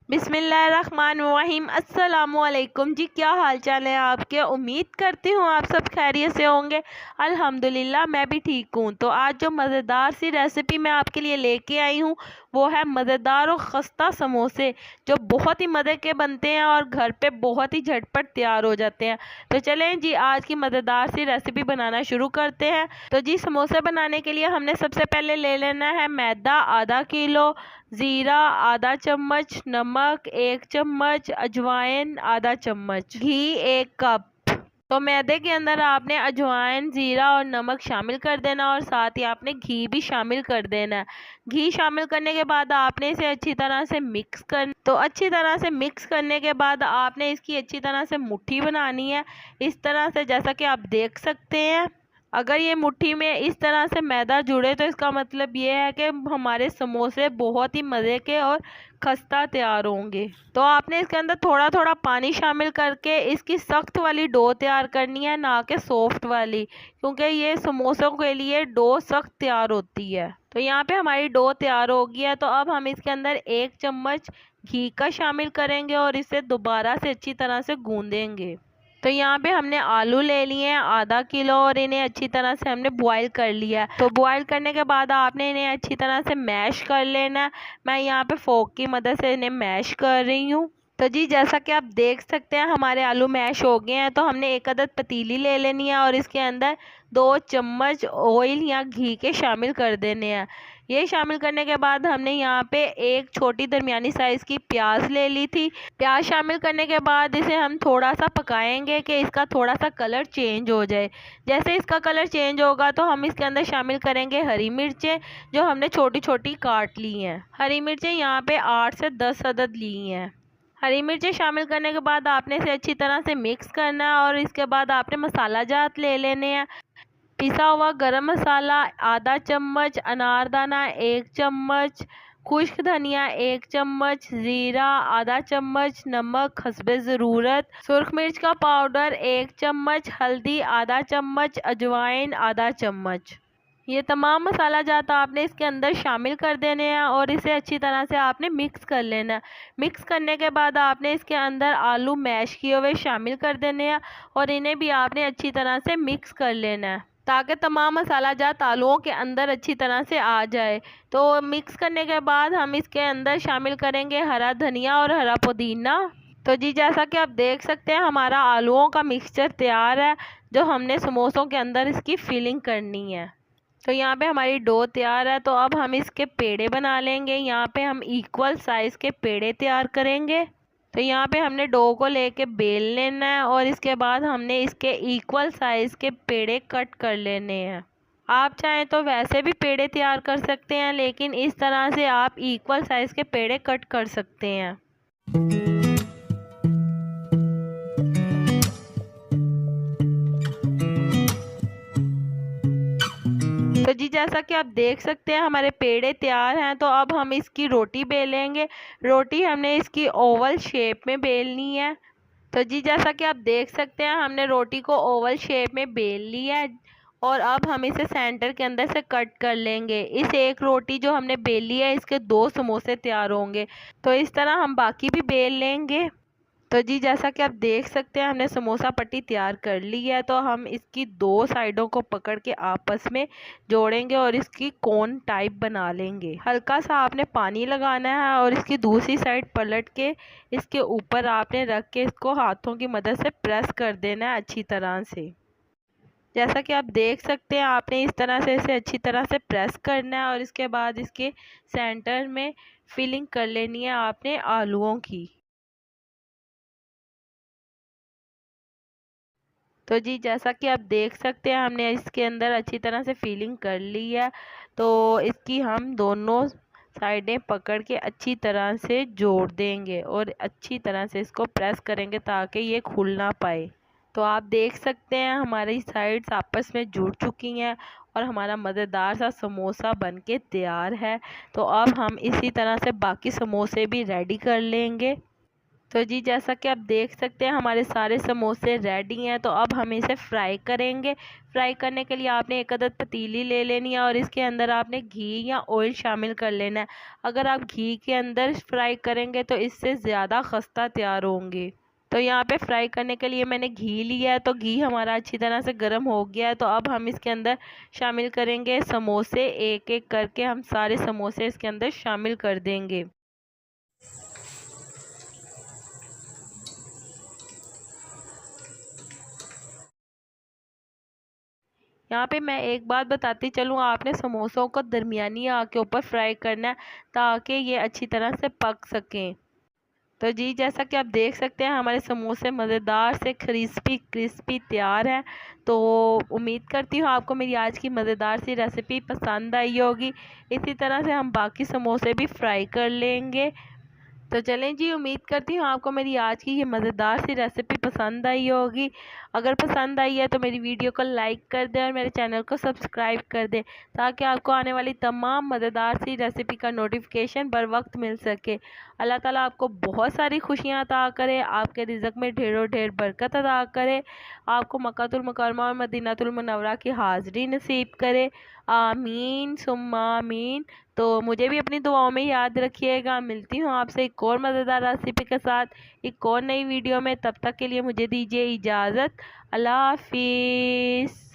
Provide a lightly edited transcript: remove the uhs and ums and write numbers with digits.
बिस्मिल्लाहिर्रहमानिर्रहीम। अस्सलामुअलैकुम जी, क्या हाल चाल है आपके। उम्मीद करती हूँ आप सब खैरियत से होंगे। अल्हम्दुलिल्लाह मैं भी ठीक हूँ। तो आज जो मज़ेदार सी रेसिपी मैं आपके लिए लेके आई हूँ वो है मज़ेदार और खस्ता समोसे, जो बहुत ही मज़े के बनते हैं और घर पे बहुत ही झटपट तैयार हो जाते हैं। तो चलें जी, आज की मज़ेदार सी रेसिपी बनाना शुरू करते हैं। तो जी, समोसे बनाने के लिए हमने सबसे पहले ले लेना है मैदा आधा किलो, ज़ीरा आधा चम्मच, नमक 1 चम्मच, अजवाइन आधा चम्मच, घी 1 कप। तो मैदे के अंदर आपने अजवाइन, ज़ीरा और नमक शामिल कर देना और साथ ही आपने घी भी शामिल कर देना है। घी शामिल करने के बाद आपने इसे अच्छी तरह से मिक्स कर तो अच्छी तरह से मिक्स करने के बाद आपने इसकी अच्छी तरह से मुट्ठी बनानी है, इस तरह से, जैसा कि आप देख सकते हैं। अगर ये मुट्ठी में इस तरह से मैदा जुड़े तो इसका मतलब ये है कि हमारे समोसे बहुत ही मज़े के और खस्ता तैयार होंगे। तो आपने इसके अंदर थोड़ा थोड़ा पानी शामिल करके इसकी सख्त वाली डो तैयार करनी है, ना कि सॉफ्ट वाली, क्योंकि ये समोसों के लिए डो सख्त तैयार होती है। तो यहाँ पे हमारी डो तैयार हो गई है। तो अब हम इसके अंदर 1 चम्मच घी का शामिल करेंगे और इसे दोबारा से अच्छी तरह से गूंदेंगे। तो यहाँ पे हमने आलू ले लिए हैं आधा किलो और इन्हें अच्छी तरह से हमने बॉईल कर लिया है। तो बॉईल करने के बाद आपने इन्हें अच्छी तरह से मैश कर लेना है। मैं यहाँ पे फोक की मदद से इन्हें मैश कर रही हूँ। तो जी, जैसा कि आप देख सकते हैं हमारे आलू मैश हो गए हैं। तो हमने एक अदद पतीली ले लेनी है और इसके अंदर 2 चम्मच ऑयल या घी के शामिल कर देने हैं। ये शामिल करने के बाद हमने यहाँ पे एक छोटी दरमियानी साइज़ की प्याज ले ली थी। प्याज शामिल करने के बाद इसे हम थोड़ा सा पकाएंगे कि इसका थोड़ा सा कलर चेंज हो जाए। जैसे इसका कलर चेंज होगा तो हम इसके अंदर शामिल करेंगे हरी मिर्चें, जो हमने छोटी छोटी काट ली हैं। हरी मिर्चें यहाँ पे 8 से 10 अदद ली हैं। हरी मिर्चें शामिल करने के बाद आपने इसे अच्छी तरह से मिक्स करना है और इसके बाद आपने मसाला जात ले लेने हैं। पिसा हुआ गरम मसाला आधा चम्मच, अनारदाना 1 चम्मच, खुश्क धनिया 1 चम्मच, ज़ीरा आधा चम्मच, नमक हस्बे ज़रूरत, सुर्ख मिर्च का पाउडर 1 चम्मच, हल्दी आधा चम्मच, अजवाइन आधा चम्मच। ये तमाम मसाला जात आपने इसके अंदर शामिल कर देने हैं और इसे अच्छी तरह से आपने मिक्स कर लेना है। मिक्स करने के बाद आपने इसके अंदर आलू मैश किए हुए शामिल कर देने हैं और इन्हें भी आपने अच्छी तरह से मिक्स कर लेना है, ताकि तमाम मसाला जात आलूओं के अंदर अच्छी तरह से आ जाए। तो मिक्स करने के बाद हम इसके अंदर शामिल करेंगे हरा धनिया और हरा पुदीना। तो जी, जैसा कि आप देख सकते हैं हमारा आलूओं का मिक्सचर तैयार है, जो हमने समोसों के अंदर इसकी फिलिंग करनी है। तो यहाँ पे हमारी डो तैयार है। तो अब हम इसके पेड़े बना लेंगे। यहाँ पे हम इक्वल साइज़ के पेड़े तैयार करेंगे। तो यहाँ पे हमने डो को लेके बेल लेना है और इसके बाद हमने इसके इक्वल साइज़ के पेड़े कट कर लेने हैं। आप चाहें तो वैसे भी पेड़े तैयार कर सकते हैं, लेकिन इस तरह से आप इक्वल साइज़ के पेड़े कट कर सकते हैं। तो जी, जैसा कि आप देख सकते हैं हमारे पेड़े तैयार हैं। तो अब हम इसकी रोटी बेलेंगे। रोटी हमने इसकी ओवल शेप में बेलनी है। तो जी, जैसा कि आप देख सकते हैं हमने रोटी को ओवल शेप में बेल लिया है और अब हम इसे सेंटर के अंदर से कट कर लेंगे। इस एक रोटी जो हमने बेल ली है इसके 2 समोसे तैयार होंगे। तो इस तरह हम बाकी भी बेल लेंगे। तो जी, जैसा कि आप देख सकते हैं हमने समोसा पट्टी तैयार कर ली है। तो हम इसकी 2 साइडों को पकड़ के आपस में जोड़ेंगे और इसकी कोन टाइप बना लेंगे। हल्का सा आपने पानी लगाना है और इसकी दूसरी साइड पलट के इसके ऊपर आपने रख के इसको हाथों की मदद से प्रेस कर देना है अच्छी तरह से। जैसा कि आप देख सकते हैं आपने इस तरह से इसे अच्छी तरह से प्रेस करना है और इसके बाद इसके सेंटर में फिलिंग कर लेनी है आपने आलूओं की। तो जी, जैसा कि आप देख सकते हैं हमने इसके अंदर अच्छी तरह से फिलिंग कर ली है। तो इसकी हम दोनों साइडें पकड़ के अच्छी तरह से जोड़ देंगे और अच्छी तरह से इसको प्रेस करेंगे ताकि ये खुल ना पाए। तो आप देख सकते हैं हमारी साइड्स आपस में जुड़ चुकी हैं और हमारा मज़ेदार सा समोसा बनके तैयार है। तो अब हम इसी तरह से बाकी समोसे भी रेडी कर लेंगे। तो जी जैसा कि आप देख सकते हैं हमारे सारे समोसे रेडी हैं। तो अब हम इसे फ्राई करेंगे। फ्राई करने के लिए आपने एक अदद पतीली ले लेनी है और इसके अंदर आपने घी या ऑयल शामिल कर लेना है। अगर आप घी के अंदर फ्राई करेंगे तो इससे ज़्यादा खस्ता तैयार होंगे। तो यहाँ पे फ्राई करने के लिए मैंने घी लिया है। तो घी हमारा अच्छी तरह से गर्म हो गया है। तो अब हम इसके अंदर शामिल करेंगे समोसे। एक एक करके हम सारे समोसे इसके अंदर शामिल कर देंगे। यहाँ पे मैं एक बात बताती चलूँ, आपने समोसों को दरमियानी आग के ऊपर फ्राई करना है ताकि ये अच्छी तरह से पक सकें। तो जी जैसा कि आप देख सकते हैं हमारे समोसे मज़ेदार से क्रिस्पी क्रिस्पी तैयार हैं। तो उम्मीद करती हूँ आपको मेरी आज की मज़ेदार सी रेसिपी पसंद आई होगी। इसी तरह से हम बाकी समोसे भी फ्राई कर लेंगे। तो चलें जी, उम्मीद करती हूँ आपको मेरी आज की ये मज़ेदार सी रेसिपी पसंद आई होगी। अगर पसंद आई है तो मेरी वीडियो को लाइक कर दें और मेरे चैनल को सब्सक्राइब कर दें ताकि आपको आने वाली तमाम मज़ेदार सी रेसिपी का नोटिफिकेशन बर वक्त मिल सके। अल्लाह ताला आपको बहुत सारी खुशियाँ अता करे, आपके रिज़्क़ में ढेरों ढेर बरकत अता करे, आपको मक्कातुल मुकर्रमा और मदीनातुल मुनव्वरा की हाज़िरी नसीब करे। आमीन सुम्मा आमीन। तो मुझे भी अपनी दुआओं में याद रखिएगा। मिलती हूँ आपसे एक और मज़ेदार रेसिपी के साथ एक और नई वीडियो में। तब तक के लिए मुझे दीजिए इजाज़त। अल्लाह हाफिज़।